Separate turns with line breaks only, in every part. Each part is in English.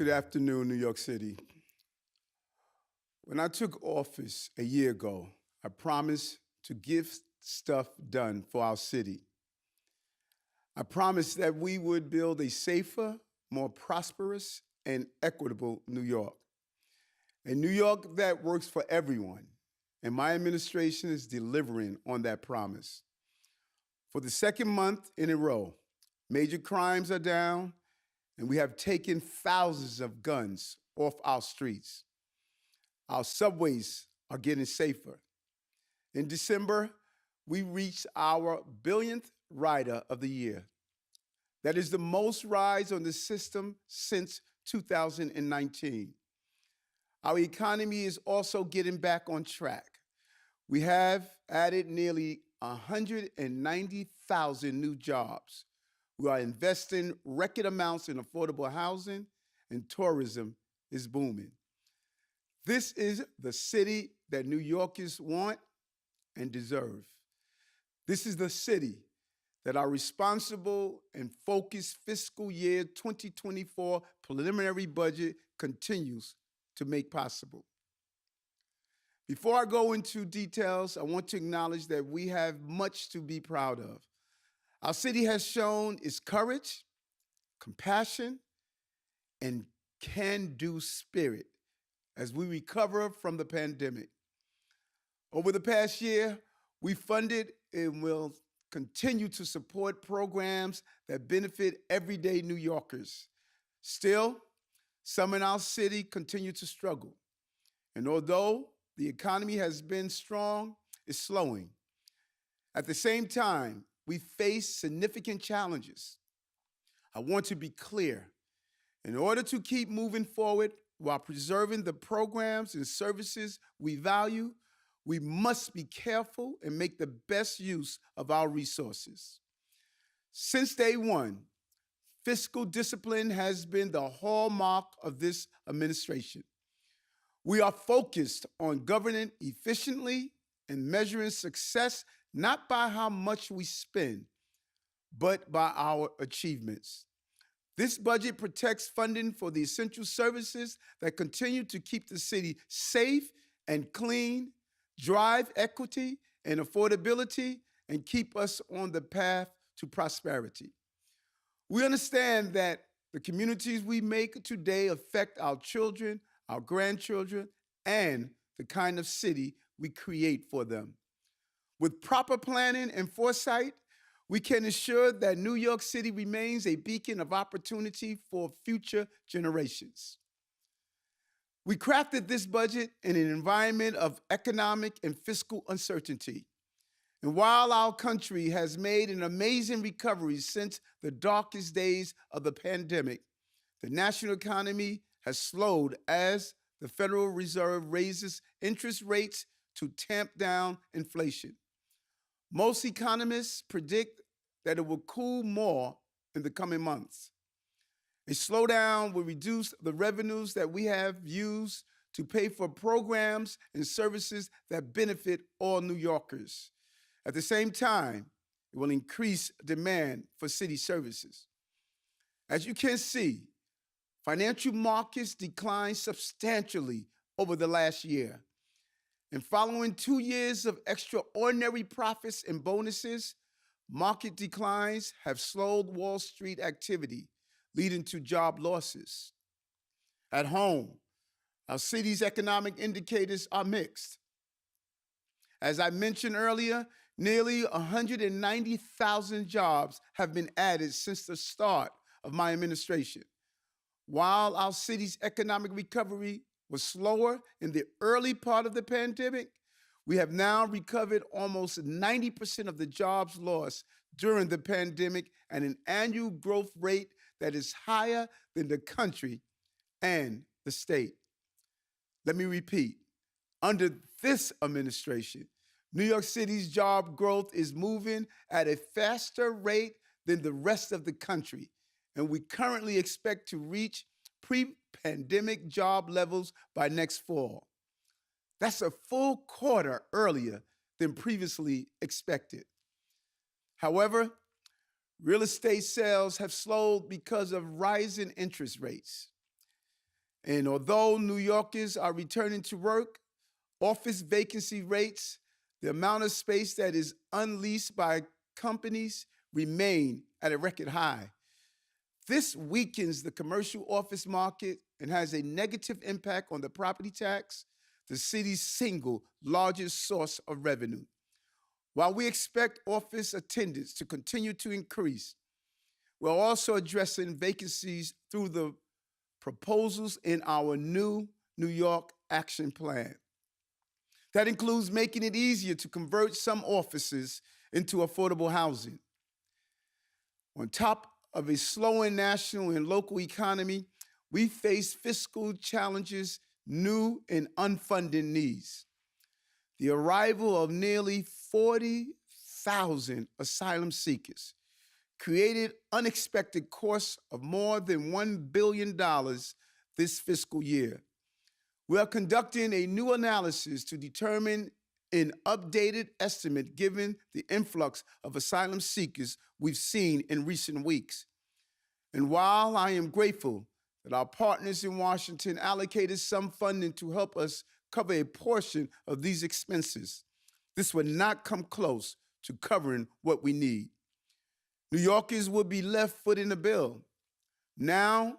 Good afternoon, New York City. When I took office a year ago, I promised to get stuff done for our city. I promised that we would build a safer, more prosperous, and equitable New York. A New York that works for everyone. And my administration is delivering on that promise. For the second month in a row, major crimes are down, and we have taken thousands of guns off our streets. Our subways are getting safer. In December, we reached our billionth rider of the year. That is the most rides on the system since 2019. Our economy is also getting back on track. We have added nearly 190,000 new jobs. We are investing record amounts in affordable housing, and tourism is booming. This is the city that New Yorkers want and deserve. This is the city that our responsible and focused fiscal year 2024 preliminary budget continues to make possible. Before I go into details, I want to acknowledge that we have much to be proud of. Our city has shown its courage, compassion, and can-do spirit as we recover from the pandemic. Over the past year, we funded and will continue to support programs that benefit everyday New Yorkers. Still, some in our city continue to struggle. And although the economy has been strong, it's slowing. At the same time, we face significant challenges. I want to be clear. In order to keep moving forward while preserving the programs and services we value, we must be careful and make the best use of our resources. Since day one, fiscal discipline has been the hallmark of this administration. We are focused on governing efficiently and measuring success not by how much we spend, but by our achievements. This budget protects funding for the essential services that continue to keep the city safe and clean, drive equity and affordability, and keep us on the path to prosperity. We understand that the communities we make today affect our children, our grandchildren, and the kind of city we create for them. With proper planning and foresight, we can ensure that New York City remains a beacon of opportunity for future generations. We crafted this budget in an environment of economic and fiscal uncertainty. And while our country has made an amazing recovery since the darkest days of the pandemic, the national economy has slowed as the Federal Reserve raises interest rates to tamp down inflation. Most economists predict that it will cool more in the coming months. A slowdown will reduce the revenues that we have used to pay for programs and services that benefit all New Yorkers. At the same time, it will increase demand for city services. As you can see, financial markets declined substantially over the last year. And following 2 years of extraordinary profits and bonuses, market declines have slowed Wall Street activity, leading to job losses. At home, our city's economic indicators are mixed. As I mentioned earlier, nearly 190,000 jobs have been added since the start of my administration. While our city's economic recovery was slower in the early part of the pandemic, we have now recovered almost 90% of the jobs lost during the pandemic at an annual growth rate that is higher than the country and the state. Let me repeat, under this administration, New York City's job growth is moving at a faster rate than the rest of the country, and we currently expect to reach pre-pandemic job levels by next fall. That's a full quarter earlier than previously expected. However, real estate sales have slowed because of rising interest rates. And although New Yorkers are returning to work, office vacancy rates, the amount of space that is unleased by companies remain at a record high. This weakens the commercial office market and has a negative impact on the property tax, the city's single largest source of revenue. While we expect office attendance to continue to increase, we're also addressing vacancies through the proposals in our new New York Action Plan. That includes making it easier to convert some offices into affordable housing. On top of a slowing national and local economy, we face fiscal challenges, new and unfunded needs. The arrival of nearly 40,000 asylum seekers created unexpected costs of more than $1 billion this fiscal year. We are conducting a new analysis to determine an updated estimate given the influx of asylum seekers we've seen in recent weeks. And while I am grateful that our partners in Washington allocated some funding to help us cover a portion of these expenses, this would not come close to covering what we need. New Yorkers will be left footing the bill now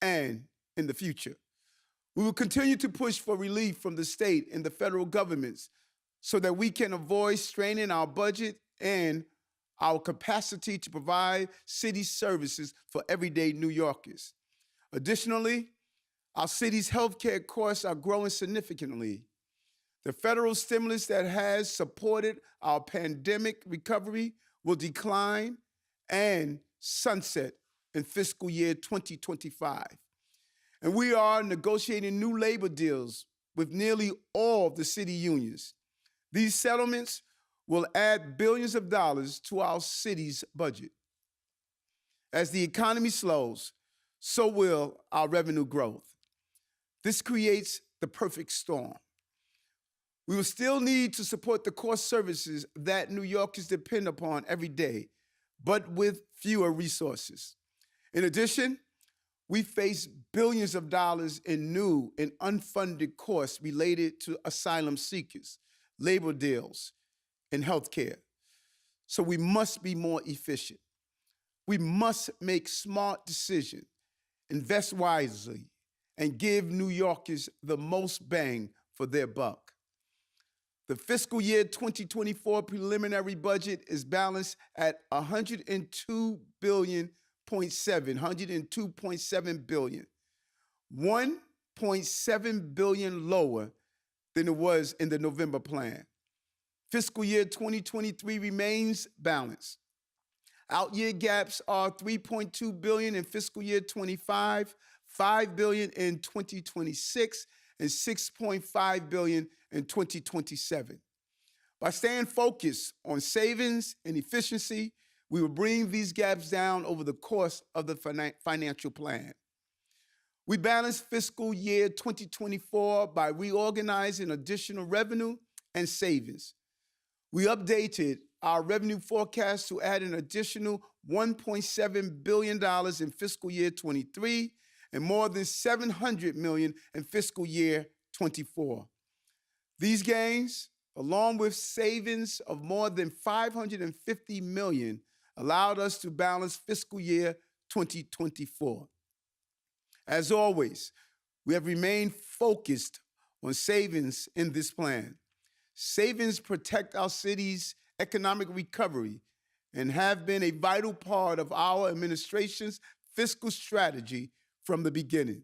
and in the future. We will continue to push for relief from the state and the federal governments so that we can avoid straining our budget and our capacity to provide city services for everyday New Yorkers. Additionally, our city's healthcare costs are growing significantly. The federal stimulus that has supported our pandemic recovery will decline and sunset in fiscal year 2025. And we are negotiating new labor deals with nearly all the city unions. These settlements will add billions of dollars to our city's budget. As the economy slows, so will our revenue growth. This creates the perfect storm. We will still need to support the core services that New Yorkers depend upon every day, but with fewer resources. In addition, we face billions of dollars in new and unfunded costs related to asylum seekers, labor deals, and healthcare. So we must be more efficient. We must make smart decisions, invest wisely, and give New Yorkers the most bang for their buck. The fiscal year 2024 preliminary budget is balanced at $102.7 billion, $102.7 billion, $1.7 billion lower than it was in the November plan. Fiscal year 2023 remains balanced. Out-year gaps are $3.2 billion in fiscal year 25, $5 billion in 2026, and $6.5 billion in 2027. By staying focused on savings and efficiency, we will bring these gaps down over the course of the financial plan. We balanced fiscal year 2024 by reorganizing additional revenue and savings. We updated our revenue forecast to add an additional $1.7 billion in fiscal year 23 and more than $700 million in fiscal year 24. These gains, along with savings of more than $550 million, allowed us to balance fiscal year 2024. As always, we have remained focused on savings in this plan. Savings protect our city's economic recovery and have been a vital part of our administration's fiscal strategy from the beginning.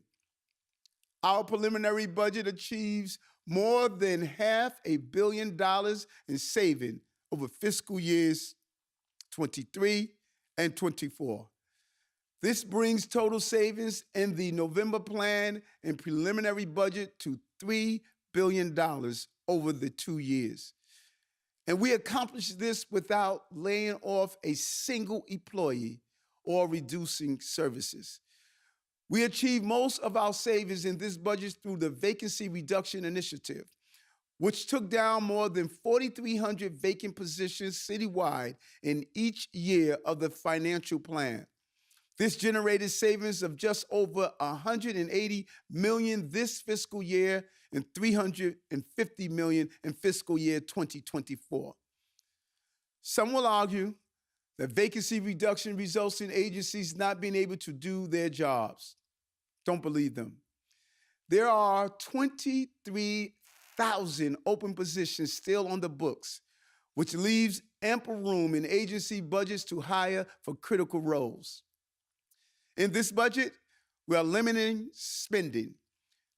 Our preliminary budget achieves more than $500 million in saving over fiscal years 23 and 24. This brings total savings in the November plan and preliminary budget to $3 billion over the 2 years. And we accomplished this without laying off a single employee or reducing services. We achieved most of our savings in this budget through the Vacancy Reduction Initiative, which took down more than 4,300 vacant positions citywide in each year of the financial plan. This generated savings of just over $180 million this fiscal year and $350 million in fiscal year 2024. Some will argue that vacancy reduction results in agencies not being able to do their jobs. Don't believe them. There are 23,000 open positions still on the books, which leaves ample room in agency budgets to hire for critical roles. In this budget, we are limiting spending.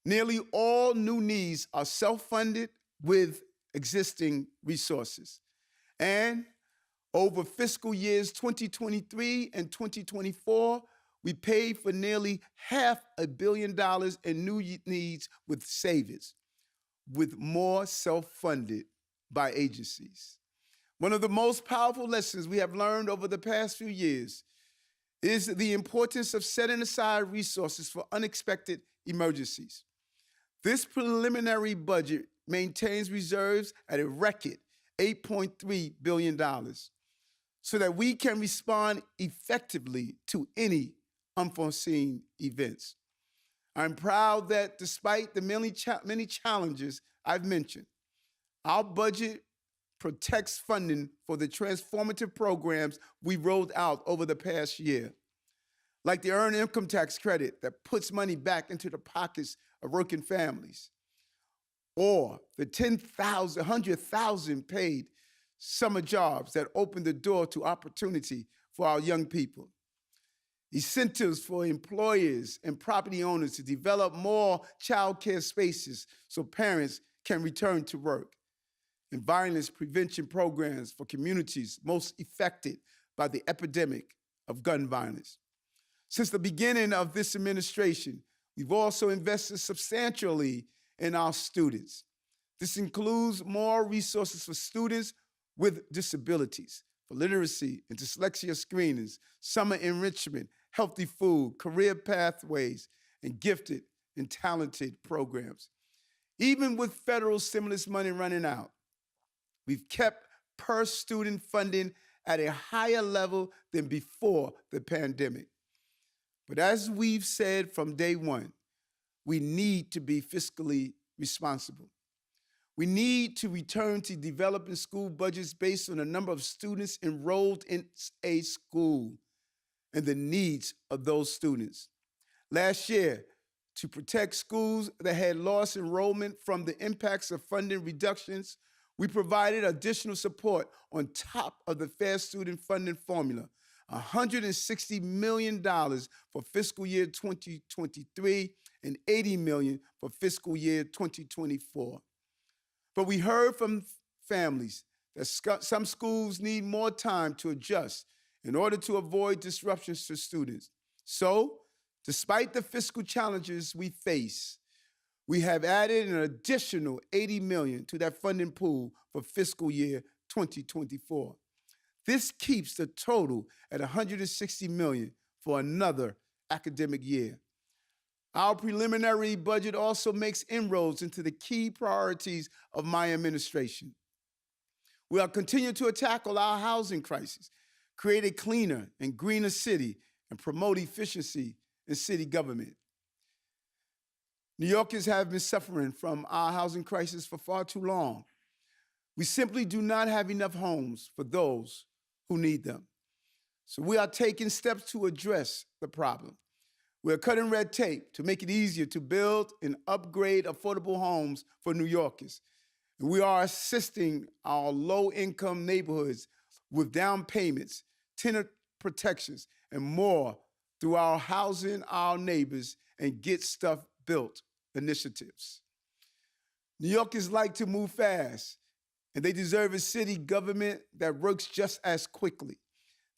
Nearly all new needs are self-funded with existing resources. And over fiscal years 2023 and 2024, we paid for nearly $500 million in new needs with savings, with more self-funded by agencies. One of the most powerful lessons we have learned over the past few years is the importance of setting aside resources for unexpected emergencies. This preliminary budget maintains reserves at a record $8.3 billion so that we can respond effectively to any unforeseen events. I'm proud that despite the many challenges I've mentioned, our budget protects funding for the transformative programs we rolled out over the past year, like the Earned Income Tax Credit that puts money back into the pockets of working families, or the 100,000 paid summer jobs that open the door to opportunity for our young people. Incentives for employers and property owners to develop more child care spaces so parents can return to work. And violence prevention programs for communities most affected by the epidemic of gun violence. Since the beginning of this administration, we've also invested substantially in our students. This includes more resources for students with disabilities, for literacy and dyslexia screenings, summer enrichment, healthy food, career pathways, and gifted and talented programs. Even with federal stimulus money running out, we've kept per student funding at a higher level than before the pandemic. But as we've said from day one, we need to be fiscally responsible. We need to return to developing school budgets based on the number of students enrolled in a school and the needs of those students. Last year, to protect schools that had lost enrollment from the impacts of funding reductions, we provided additional support on top of the Fair Student Funding Formula, $160 million for fiscal year 2023 and $80 million for fiscal year 2024. But we heard from families that some schools need more time to adjust in order to avoid disruptions to students. So, despite the fiscal challenges we face, we have added an additional $80 million to that funding pool for fiscal year 2024. This keeps the total at $160 million for another academic year. Our preliminary budget also makes inroads into the key priorities of my administration. We are continuing to tackle our housing crisis, create a cleaner and greener city, and promote efficiency in city government. New Yorkers have been suffering from our housing crisis for far too long. We simply do not have enough homes for those who need them. So we are taking steps to address the problem. We are cutting red tape to make it easier to build and upgrade affordable homes for New Yorkers. And we are assisting our low-income neighborhoods with down payments, tenant protections, and more through our Housing Our Neighbors and Get Stuff Built initiatives. New Yorkers like to move fast, and they deserve a city government that works just as quickly.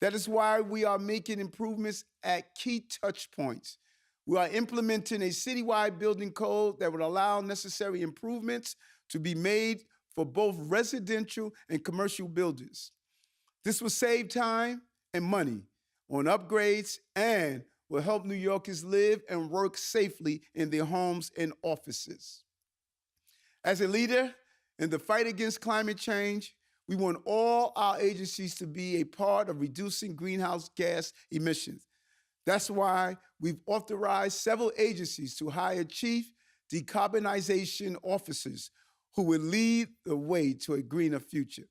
That is why we are making improvements at key touch points. We are implementing a citywide building code that would allow necessary improvements to be made for both residential and commercial buildings. This will save time and money on upgrades and will help New Yorkers live and work safely in their homes and offices. As a leader in the fight against climate change, we want all our agencies to be a part of reducing greenhouse gas emissions. That's why we've authorized several agencies to hire chief decarbonization officers who will lead the way to a greener future.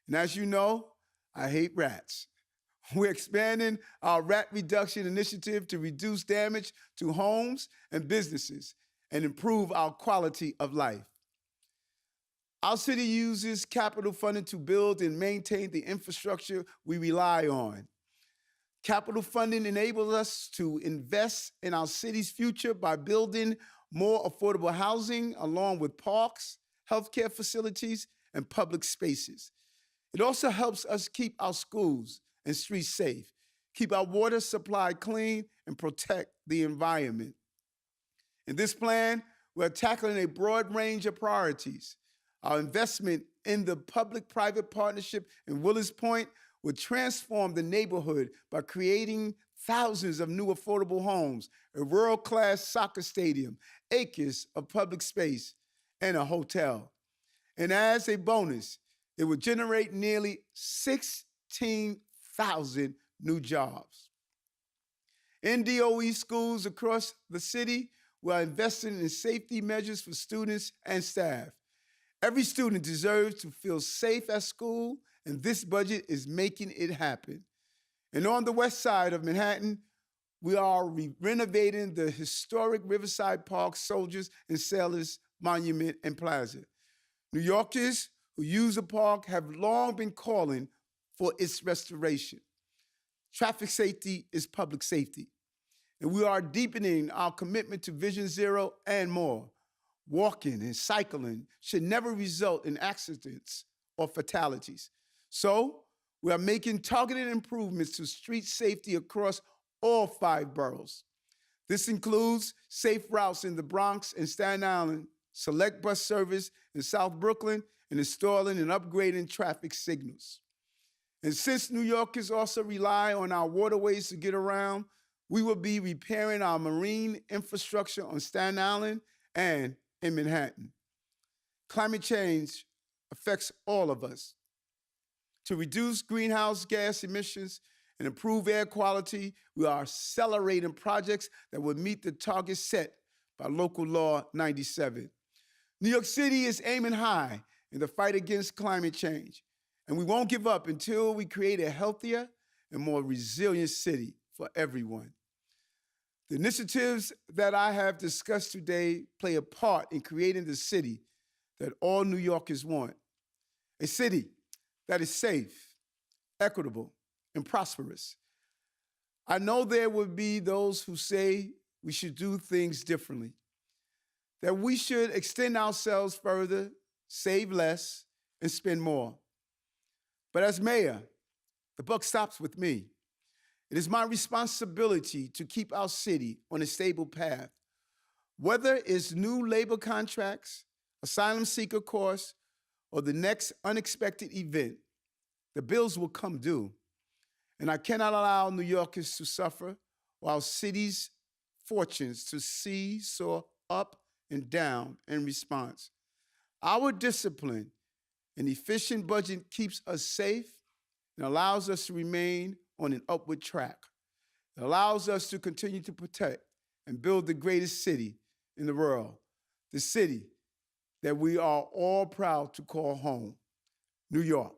And as you know, I hate rats. We're expanding our rat reduction initiative to reduce damage to homes and businesses and improve our quality of life. Our city uses capital funding to build and maintain the infrastructure we rely on. Capital funding enables us to invest in our city's future by building more affordable housing along with parks, healthcare facilities, and public spaces. It also helps us keep our schools and streets safe, keep our water supply clean, and protect the environment. In this plan, we're tackling a broad range of priorities. Our investment in the public-private partnership in Willis Point will transform the neighborhood by creating thousands of new affordable homes, a world-class soccer stadium, acres of public space, and a hotel. And as a bonus, it will generate nearly 16,000 new jobs. In DOE schools across the city, we are investing in safety measures for students and staff. Every student deserves to feel safe at school, and this budget is making it happen. And on the west side of Manhattan, we are renovating the historic Riverside Park Soldiers and Sailors Monument and Plaza. New Yorkers who use the park have long been calling for its restoration. Traffic safety is public safety, and we are deepening our commitment to Vision Zero and more. Walking and cycling should never result in accidents or fatalities. So, we are making targeted improvements to street safety across all 5 boroughs. This includes safe routes in the Bronx and Staten Island, select bus service in South Brooklyn, and installing and upgrading traffic signals. And since New Yorkers also rely on our waterways to get around, we will be repairing our marine infrastructure on Staten Island and in Manhattan. Climate change affects all of us. To reduce greenhouse gas emissions and improve air quality, we are accelerating projects that will meet the targets set by Local Law 97. New York City is aiming high in the fight against climate change, and we won't give up until we create a healthier and more resilient city for everyone. The initiatives that I have discussed today play a part in creating the city that all New Yorkers want. A city that is safe, equitable, and prosperous. I know there will be those who say we should do things differently, that we should extend ourselves further, save less, and spend more. But as mayor, the buck stops with me. It is my responsibility to keep our city on a stable path. Whether it's new labor contracts, asylum seeker course, or the next unexpected event, the bills will come due. And I cannot allow New Yorkers to suffer or our city's fortunes to seesaw up and down in response. Our discipline and efficient budget keeps us safe and allows us to remain on an upward track. It allows us to continue to protect and build the greatest city in the world, the city that we are all proud to call home, New York.